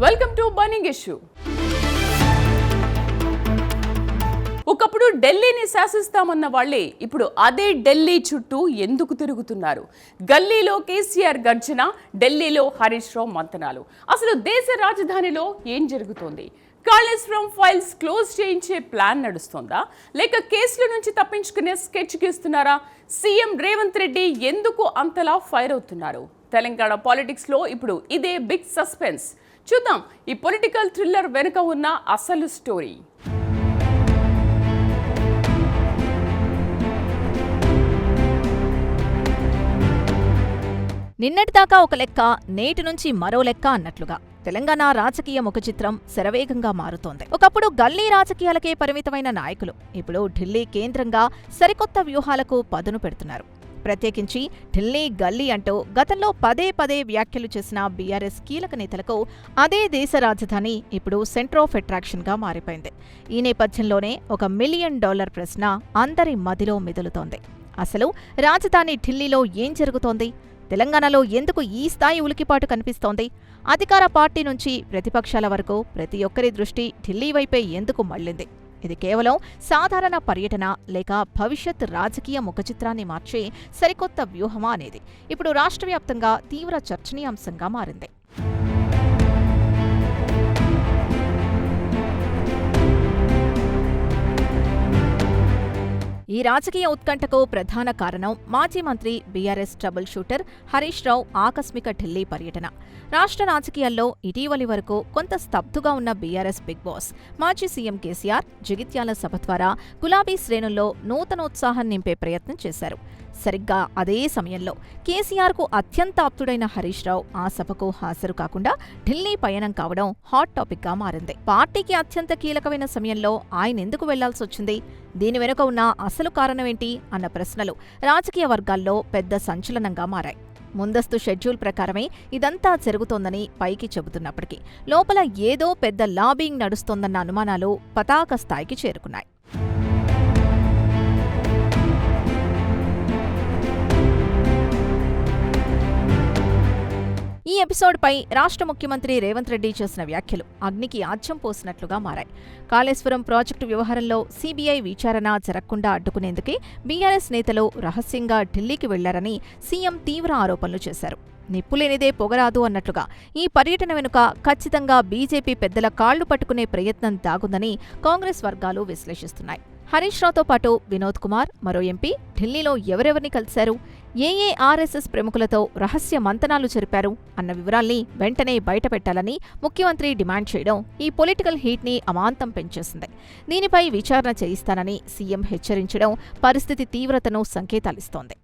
Welcome to burning issue. ఒకప్పుడు ఢిల్లీని శాసిస్తామన్న వాళ్లే ఇప్పుడు అదే ఢిల్లీ చుట్టూ ఎందుకు తిరుగుతున్నారు? గల్లీలో కేసీఆర్ గర్జన, ఢిల్లీలో హరీష్ రావు మంతనాలు. అసలు దేశ రాజధానిలో ఏం జరుగుతోంది? కాళేశ్వరం ఫైల్స్ క్లోజ్ చేయించే ప్లాన్ నడుస్తోందా, లేక కేసుల నుంచి తప్పించుకునే స్కెచ్ గీస్తున్నారా? సీఎం రేవంత్ రెడ్డి ఎందుకు అంతలా ఫైర్ అవుతున్నారు? తెలంగాణ పాలిటిక్స్ లో ఇప్పుడు ఇదే బిగ్ సస్పెన్స్. చూద్దాం ఈ పొలిటికల్ థ్రిల్లర్ వెనుక ఉన్న అసలు స్టోరీ. నిన్నటిదాకా ఒక లెక్క, నేటి నుంచి మరో లెక్క అన్నట్లుగా తెలంగాణ రాజకీయ ముఖచిత్రం శరవేగంగా మారుతోంది. ఒకప్పుడు గల్లీ రాజకీయాలకే పరిమితమైన నాయకులు ఇప్పుడు ఢిల్లీ కేంద్రంగా సరికొత్త వ్యూహాలకు పదును పెడుతున్నారు. ప్రత్యేకించి ఢిల్లీ గల్లీ అంటూ గతంలో పదే పదే వ్యాఖ్యలు చేసిన బీఆర్ఎస్ కీలక నేతలకు అదే దేశ రాజధాని ఇప్పుడు సెంటర్ ఆఫ్ అట్రాక్షన్ గా మారిపోయింది. ఈ నేపథ్యంలోనే $1 మిలియన్ ప్రశ్న అందరి మదిలో మెదులుతోంది. అసలు రాజధాని ఢిల్లీలో ఏం జరుగుతోంది? తెలంగాణలో ఎందుకు ఈ స్థాయి ఉలికిపాటు కనిపిస్తోంది? అధికార పార్టీ నుంచి ప్రతిపక్షాల వరకు ప్రతి ఒక్కరి దృష్టి ఢిల్లీ వైపే ఎందుకు మళ్లింది? ఇది కేవలం సాధారణ పర్యటన లేక భవిష్యత్ రాజకీయ ముఖచిత్రాన్ని మార్చే సరికొత్త వ్యూహమా అనేది ఇప్పుడు రాష్ట్రవ్యాప్తంగా తీవ్ర చర్చనీయాంశంగా మారింది. ఈ రాజకీయ ఉత్కంఠకు ప్రధాన కారణం మాజీ మంత్రి BRS trouble shooter Harish Rao ఆకస్మిక ఢిల్లీ పర్యటన. రాష్ట్ర రాజకీయాల్లో ఇటీవలి వరకు కొంత స్తబ్దుగా ఉన్న బీఆర్ఎస్ బిగ్ బాస్ మాజీ సీఎం కేసీఆర్ జగిత్యాల సభ ద్వారా గులాబీ శ్రేణుల్లో నూతనోత్సాహం నింపే ప్రయత్నం చేశారు. సరిగ్గా అదే సమయంలో కేసీఆర్కు అత్యంత ఆప్తుడైన హరీష్ రావు ఆ సభకు హాజరు కాకుండా ఢిల్లీ పయనం కావడం హాట్ టాపిక్గా మారింది. పార్టీకి అత్యంత కీలకమైన సమయంలో ఆయన ఎందుకు వెళ్లాల్సొచ్చింది? దీని వెనుక ఉన్న అసలు కారణమేంటి అన్న ప్రశ్నలు రాజకీయ వర్గాల్లో పెద్ద సంచలనంగా మారాయి. ముందస్తు షెడ్యూల్ ప్రకారమే ఇదంతా జరుగుతోందని పైకి చెబుతున్నప్పటికీ లోపల ఏదో పెద్ద లాబింగ్ నడుస్తోందన్న అనుమానాలు పతాక స్థాయికి చేరుకున్నాయి. ఈ ఎపిసోడ్పై రాష్ట్ర ముఖ్యమంత్రి రేవంత్ రెడ్డి చేసిన వ్యాఖ్యలు అగ్నికి ఆజ్యం పోసినట్లుగా మారాయి. కాళేశ్వరం ప్రాజెక్టు వ్యవహారంలో సీబీఐ విచారణ జరగకుండా అడ్డుకునేందుకే బీఆర్ఎస్ నేతలు రహస్యంగా ఢిల్లీకి వెళ్లారని సీఎం తీవ్ర ఆరోపణలు చేశారు. నిప్పులేనిదే పొగరాదు అన్నట్లుగా ఈ పర్యటన వెనుక ఖచ్చితంగా బీజేపీ పెద్దల కాళ్లు పట్టుకునే ప్రయత్నం దాగుందని కాంగ్రెస్ వర్గాలు విశ్లేషిస్తున్నాయి. హరీష్ రావుతో పాటు వినోద్ కుమార్, మరో ఎంపీ ఢిల్లీలో ఎవరెవరిని కలిశారు, ఏ ఆర్ఎస్ఎస్ ప్రముఖులతో రహస్య మంతనాలు జరిపారు అన్న వివరాల్ని వెంటనే బయటపెట్టాలని ముఖ్యమంత్రి డిమాండ్ చేయడం ఈ పొలిటికల్ హీట్ని అమాంతం పెంచేసింది. దీనిపై విచారణ చేయిస్తానని సీఎం హెచ్చరించడం పరిస్థితి తీవ్రతను సంకేతాలిస్తోంది.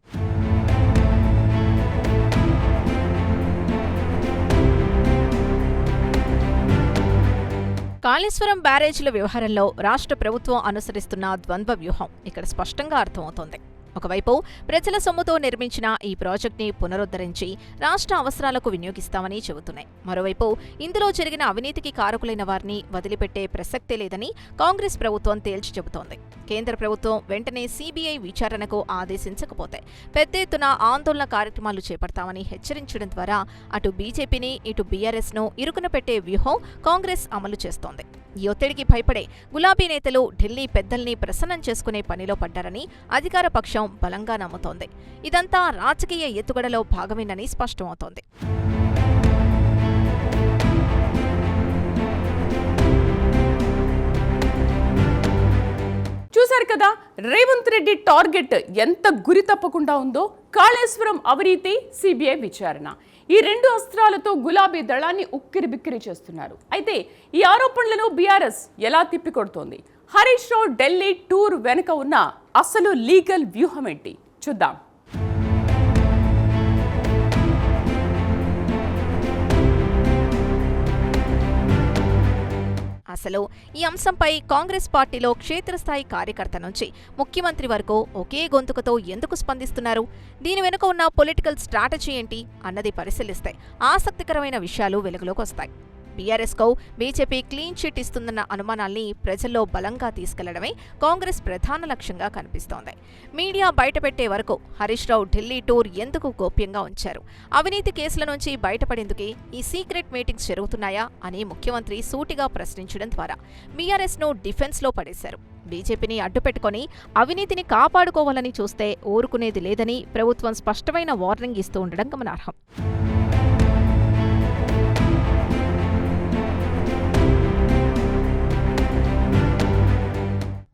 కాళేశ్వరం బ్యారేజీల వ్యవహారంలో రాష్ట్ర ప్రభుత్వం అనుసరిస్తున్న ద్వంద్వ వ్యూహం ఇక్కడ స్పష్టంగా అర్థమవుతోంది. ఒకవైపు ప్రజల సొమ్ముతో నిర్మించిన ఈ ప్రాజెక్టుని పునరుద్ధరించి రాష్ట్ర అవసరాలకు వినియోగిస్తామని చెబుతున్నాయి. మరోవైపు ఇందులో జరిగిన అవినీతికి కారకులైన వారిని వదిలిపెట్టే ప్రసక్తే లేదని కాంగ్రెస్ ప్రభుత్వం తేల్చి చెబుతోంది. కేంద్ర ప్రభుత్వం వెంటనే సీబీఐ విచారణకు ఆదేశించకపోతే పెద్ద ఎత్తున ఆందోళన కార్యక్రమాలు చేపడతామని హెచ్చరించడం ద్వారా అటు బీజేపీని ఇటు బీఆర్ఎస్ను ఇరుకున పెట్టే వ్యూహం కాంగ్రెస్ అమలు చేస్తోంది. ఈ ఒత్తిడికి భయపడే గులాబీ నేతలు ఢిల్లీ పెద్దల్ని ప్రసన్నం చేసుకునే పనిలో పడ్డారని అధికార పక్షం బలంగా నమ్ముతోంది. ఇదంతా రాజకీయ ఎత్తుగడలో భాగమేనని స్పష్టమవుతోంది. చూశారు కదా రేవంత్ రెడ్డి టార్గెట్ ఎంత గురి తప్పకుండా ఉందో. కాళేశ్వరం అవినీతి, సీబీఐ విచారణ, ఈ రెండు అస్త్రాలతో గులాబీ దళాన్ని ఉక్కిరిబిక్కిరి చేస్తున్నారు. అయితే ఈ ఆరోపణలను బీఆర్ఎస్ ఎలా తిప్పికొడుతోంది? హరీష్ రావు ఢిల్లీ టూర్ వెనుక ఉన్న అసలు లీగల్ వ్యూహం ఏంటి చూద్దాం. అసలు ఈ అంశంపై కాంగ్రెస్ పార్టీలో క్షేత్రస్థాయి కార్యకర్త నుంచి ముఖ్యమంత్రి వరకు ఒకే గొంతుకతో ఎందుకు స్పందిస్తున్నారు? దీని వెనుక ఉన్న పొలిటికల్ స్ట్రాటజీ ఏంటి అన్నది పరిశీలిస్తే ఆసక్తికరమైన విషయాలు వెలుగులోకి వస్తాయి. బీఆర్ఎస్కు బీజేపీ క్లీన్ చిట్ ఇస్తుందన్న అనుమానాల్ని ప్రజల్లో బలంగా తీసుకెళ్లడమే కాంగ్రెస్ ప్రధాన లక్ష్యంగా కనిపిస్తోంది. మీడియా బయటపెట్టే వరకు హరీష్ రావు ఢిల్లీ టూర్ ఎందుకు గోప్యంగా ఉంచారు? అవినీతి కేసుల నుంచి బయటపడేందుకే ఈ సీక్రెట్ మీటింగ్స్ జరుగుతున్నాయా అని ముఖ్యమంత్రి సూటిగా ప్రశ్నించడం ద్వారా బీఆర్ఎస్ను డిఫెన్స్లో పడేశారు. బీజేపీని అడ్డుపెట్టుకుని అవినీతిని కాపాడుకోవాలని చూస్తే ఊరుకునేది లేదని ప్రభుత్వం స్పష్టమైన వార్నింగ్ ఇస్తూ ఉండడం గమనార్హం.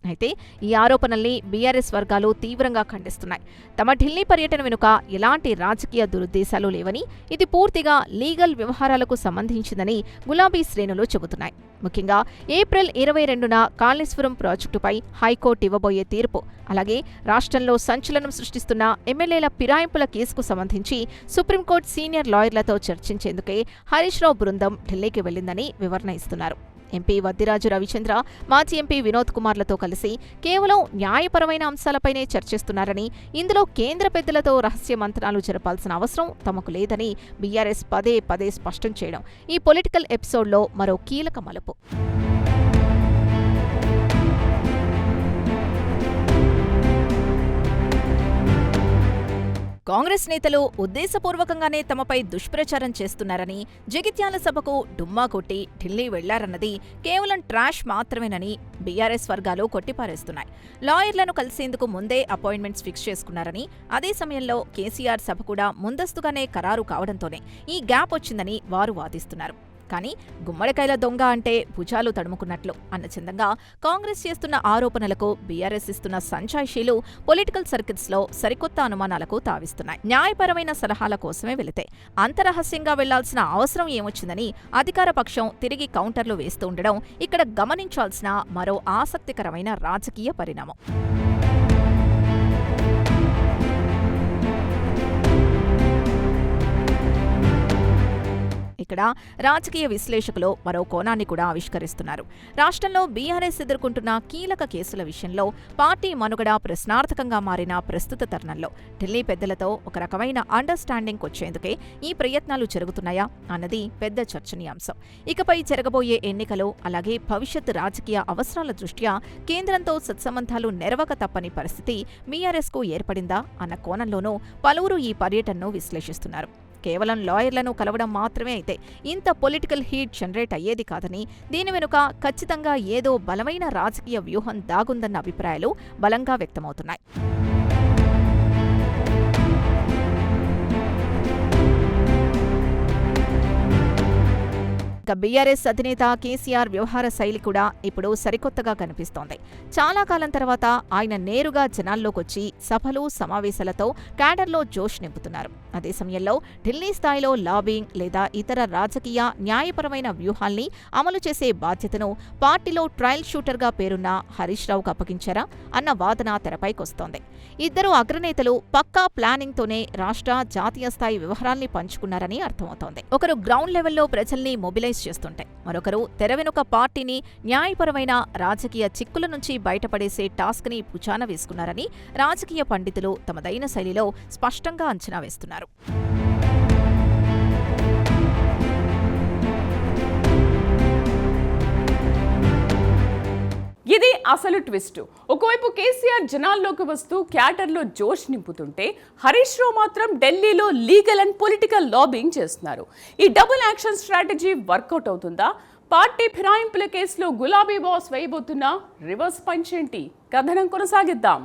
అయితే ఈ ఆరోపణల్ని బీఆర్ఎస్ వర్గాలు తీవ్రంగా ఖండిస్తున్నాయి. తమ ఢిల్లీ పర్యటన వెనుక ఎలాంటి రాజకీయ దురుద్దేశాలు లేవని, ఇది పూర్తిగా లీగల్ వ్యవహారాలకు సంబంధించిందని గులాబీ శ్రేణులు చెబుతున్నాయి. ముఖ్యంగా ఏప్రిల్ 22న కాళేశ్వరం ప్రాజెక్టుపై హైకోర్టు ఇవ్వబోయే తీర్పు, అలాగే రాష్ట్రంలో సంచలనం సృష్టిస్తున్న ఎమ్మెల్యేల ఫిరాయింపుల కేసుకు సంబంధించి సుప్రీంకోర్టు సీనియర్ లాయర్లతో చర్చించేందుకే హరీష్ రావు బృందం ఢిల్లీకి వెళ్లిందని వివరణ ఇస్తున్నారు. ఎంపీ వద్దిరాజు రవిచంద్ర, మాజీ ఎంపీ వినోద్ కుమార్లతో కలిసి కేవలం న్యాయపరమైన అంశాలపైనే చర్చిస్తున్నారని, ఇందులో కేంద్ర పెద్దలతో రహస్య మంత్రాలు జరపాల్సిన అవసరం తమకు లేదని బీఆర్ఎస్ పదే పదే స్పష్టం చేయడం ఈ పొలిటికల్ ఎపిసోడ్లో మరో కీలక మలుపు. కాంగ్రెస్ నేతలు ఉద్దేశపూర్వకంగానే తమపై దుష్ప్రచారం చేస్తున్నారని, జగిత్యాల సభకు డుమ్మా కొట్టి ఢిల్లీ వెళ్లారన్నది కేవలం ట్రాష్ మాత్రమేనని బీఆర్ఎస్ వర్గాలు కొట్టిపారేస్తున్నాయి. లాయర్లను కలిసేందుకు ముందే అపాయింట్మెంట్స్ ఫిక్స్ చేసుకున్నారని, అదే సమయంలో కేసీఆర్ సభ కూడా ముందస్తుగానే ఖరారు కావడంతోనే ఈ గ్యాప్ వచ్చిందని వారు వాదిస్తున్నారు. కానీ గుమ్మడికాయల దొంగ అంటే భుజాలు తడుముకున్నట్లు అన్న చందంగా కాంగ్రెస్ చేస్తున్న ఆరోపణలకు బీఆర్ఎస్ ఇస్తున్న సంజాయిషీలు పొలిటికల్ సర్కిల్స్లో సరికొత్త అనుమానాలకు తావిస్తున్నాయి. న్యాయపరమైన సలహాల కోసమే వెళితే అంతరహస్యంగా వెళ్లాల్సిన అవసరం ఏమొచ్చిందని అధికార పక్షం తిరిగి కౌంటర్లు వేస్తూ ఉండడం ఇక్కడ గమనించాల్సిన మరో ఆసక్తికరమైన రాజకీయ పరిణామం. ఇక్కడ రాజకీయ విశ్లేషకులు మరో కోణాన్ని కూడా ఆవిష్కరిస్తున్నారు. రాష్ట్రంలో బీఆర్ఎస్ ఎదుర్కొంటున్న కీలక కేసుల విషయంలో పార్టీ మనుగడ ప్రశ్నార్థకంగా మారిన ప్రస్తుత తరుణంలో ఢిల్లీ పెద్దలతో ఒక రకమైన అండర్స్టాండింగ్ వచ్చేందుకే ఈ ప్రయత్నాలు జరుగుతున్నాయా అన్నది పెద్ద చర్చనీయాంశం. ఇకపై జరగబోయే ఎన్నికలు, అలాగే భవిష్యత్ రాజకీయ అవసరాల దృష్ట్యా కేంద్రంతో సత్సంబంధాలు నెరవక తప్పని పరిస్థితి బీఆర్ఎస్కు ఏర్పడిందా అన్న కోణంలోనూ పలువురు ఈ పర్యటనను విశ్లేషిస్తున్నారు. కేవలం లాయర్లను కలవడం మాత్రమే అయితే ఇంత పొలిటికల్ హీట్ జనరేట్ అయ్యేది కాదని, దీని వెనుక ఖచ్చితంగా ఏదో బలమైన రాజకీయ వ్యూహం దాగుందన్న అభిప్రాయాలు బలంగా వ్యక్తమవుతున్నాయి. ఇక బీఆర్ఎస్ అధినేత కేసీఆర్ వ్యవహార శైలి కూడా ఇప్పుడు సరికొత్తగా కనిపిస్తోంది. చాలా కాలం తర్వాత ఆయన నేరుగా జనాల్లోకొచ్చి సభలు, సమావేశాలతో క్యాడర్లో జోష్ నింపుతున్నారు. అదే సమయంలో ఢిల్లీ స్థాయిలో లాబింగ్ లేదా ఇతర రాజకీయ, న్యాయపరమైన వ్యూహాల్ని అమలు చేసే బాధ్యతను పార్టీలో ట్రయల్ షూటర్గా పేరున్న హరీష్ రావుకు అప్పగించారా అన్న వాదన తెరపైకొస్తోంది. ఇద్దరు అగ్రనేతలు పక్కా ప్లానింగ్తోనే రాష్ట్ర, జాతీయ స్థాయి వ్యవహారాల్ని పంచుకున్నారని అర్థమవుతోంది. ఒకరు గ్రౌండ్ లెవెల్లో ప్రజల్ని మొబిలైజ్ చేస్తుంటే, మరొకరు తెర వెనుక పార్టీని న్యాయపరమైన, రాజకీయ చిక్కుల నుంచి బయటపడేసే టాస్క్ ని భుజాన వేసుకున్నారని రాజకీయ పండితులు తమదైన శైలిలో స్పష్టంగా అంచనా వేస్తున్నారు. ఇది అసలు ట్విస్ట్. ఒకవైపు కేసీఆర్ జనాల్లోకి వస్తూ క్యాడర్లో జోష్ నింపుతుంటే, హరీష్ రావు మాత్రం ఢిల్లీలో లీగల్ అండ్ పొలిటికల్ లాబింగ్ చేస్తున్నారు. ఈ డబుల్ యాక్షన్ స్ట్రాటజీ వర్కౌట్ అవుతుందా? పార్టీ ఫిరాయింపుల కేసులో గులాబీ బాస్ వేయబోతున్న రివర్స్ పంచ్ ఏంటి? కథనం కొనసాగిద్దాం.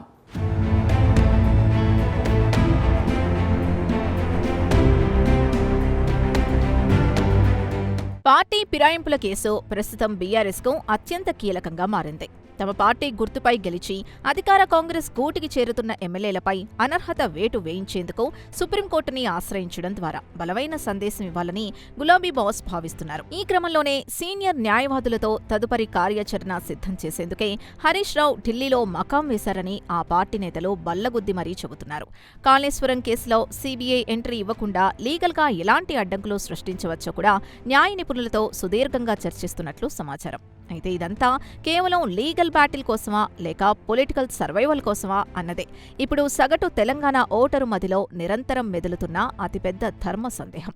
పార్టీ ఫిరాయింపుల కేసు ప్రస్తుతం బీఆర్ఎస్కు అత్యంత కీలకంగా మారింది. తమ పార్టీ గుర్తుపై గెలిచి అధికార కాంగ్రెస్ గూటికి చేరుతున్న ఎమ్మెల్యేలపై అనర్హత వేటు వేయించేందుకు సుప్రీంకోర్టుని ఆశ్రయించడం ద్వారా బలమైన సందేశం ఇవ్వాలని గులాబీ బాస్ భావిస్తున్నారు. ఈ క్రమంలోనే సీనియర్ న్యాయవాదులతో తదుపరి కార్యాచరణ సిద్ధం చేసేందుకే హరీష్ రావు ఢిల్లీలో మకాం వేశారని ఆ పార్టీ నేతలు బల్లగుద్ది మరీ చెబుతున్నారు. కాళేశ్వరం కేసులో సీబీఐ ఎంట్రీ ఇవ్వకుండా లీగల్గా ఎలాంటి అడ్డంకులు సృష్టించవచ్చో కూడా న్యాయ నిపుణులతో సుదీర్ఘంగా చర్చిస్తున్నట్లు సమాచారం. అయితే ఇదంతా కేవలం లీగల్ బ్యాటిల్ కోసమా లేక పొలిటికల్ సర్వైవల్ కోసమా అన్నదే ఇప్పుడు సగటు తెలంగాణ ఓటరు మదిలో నిరంతరం మెదులుతున్న అతిపెద్ద ధర్మ సందేహం.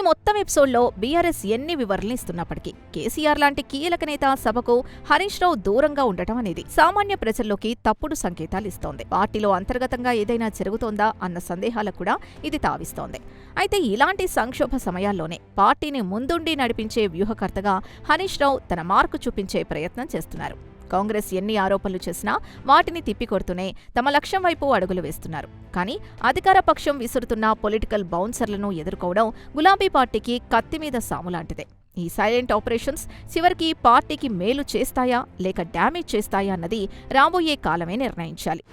మొత్తం ఎపిసోడ్లో బీఆర్ఎస్ ఎన్ని వివరణలు ఇస్తున్నప్పటికీ కేసీఆర్ లాంటి కీలక నేత సభకు హరీష్ రావు దూరంగా ఉండటం అనేది సామాన్య ప్రజల్లోకి తప్పుడు సంకేతాలు ఇస్తోంది. పార్టీలో అంతర్గతంగా ఏదైనా జరుగుతోందా అన్న సందేహాలకు కూడా ఇది తావిస్తోంది. అయితే ఇలాంటి సంక్షోభ సమయాల్లోనే పార్టీని ముందుండి నడిపించే వ్యూహకర్తగా హరీష్ రావు తన మార్కు చూపించే ప్రయత్నం చేస్తున్నారు. కాంగ్రెస్ ఎన్ని ఆరోపణలు చేసినా వాటిని తిప్పికొడుతూనే తమ లక్ష్యం వైపు అడుగులు వేస్తున్నారు. కానీ అధికార పక్షం విసురుతున్న పొలిటికల్ బౌన్సర్లను ఎదుర్కోవడం గులాబీ పార్టీకి కత్తిమీద సాములాంటిదే. ఈ సైలెంట్ ఆపరేషన్స్ చివరికి పార్టీకి మేలు చేస్తాయా లేక డ్యామేజ్ చేస్తాయా అన్నది రాబోయే కాలమే నిర్ణయించాలి.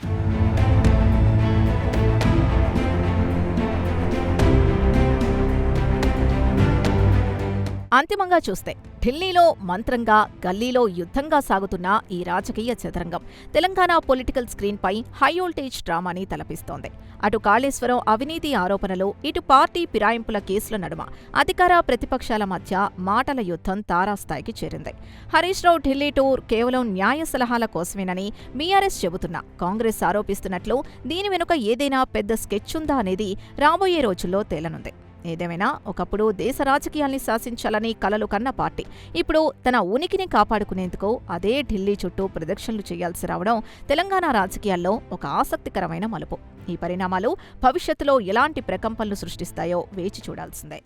అంతిమంగా చూస్తే ఢిల్లీలో మంత్రంగా, గల్లీలో యుద్ధంగా సాగుతున్న ఈ రాజకీయ చదరంగం తెలంగాణ పొలిటికల్ స్క్రీన్పై హైవోల్టేజ్ డ్రామాని తలపిస్తోంది. అటు కాళేశ్వరం అవినీతి ఆరోపణలు, ఇటు పార్టీ ఫిరాయింపుల కేసుల నడుమ అధికార ప్రతిపక్షాల మధ్య మాటల యుద్ధం తారాస్థాయికి చేరింది. హరీష్ రావు ఢిల్లీ టూర్ కేవలం న్యాయ సలహాల కోసమేనని బీఆర్ఎస్ చెబుతున్నా కాంగ్రెస్ ఆరోపిస్తున్నట్లు దీని వెనుక ఏదైనా పెద్ద స్కెచ్ ఉందా అనేది రాబోయే రోజుల్లో తేలనుంది. ఏదేమైనా ఒకప్పుడు దేశ రాజకీయాల్ని శాసించాలని కలలు కన్న పార్టీ ఇప్పుడు తన ఉనికిని కాపాడుకునేందుకు అదే ఢిల్లీ చుట్టూ ప్రదక్షిణలు చేయాల్సి రావడం తెలంగాణ రాజకీయాల్లో ఒక ఆసక్తికరమైన మలుపు. ఈ పరిణామాలు భవిష్యత్తులో ఎలాంటి ప్రకంపనలు సృష్టిస్తాయో వేచి చూడాల్సిందే.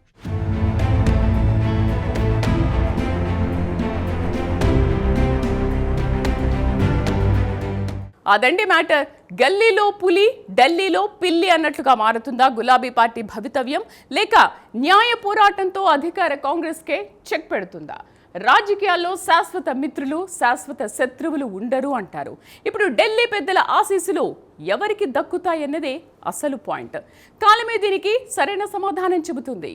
అదండి మ్యాటర్. గల్లీలో పులి, ఢిల్లీలో పిల్లి అన్నట్లుగా మారుతుందా గులాబీ పార్టీ భవితవ్యం? లేక న్యాయ పోరాటంతో అధికార కాంగ్రెస్కే చెక్ పెడుతుందా? రాజకీయాల్లో శాశ్వత మిత్రులు, శాశ్వత శత్రువులు ఉండరు అంటారు. ఇప్పుడు ఢిల్లీ పెద్దల ఆశీస్సులు ఎవరికి దక్కుతాయన్నదే అసలు పాయింట్. కాలమే దీనికి సరైన సమాధానం చెబుతుంది.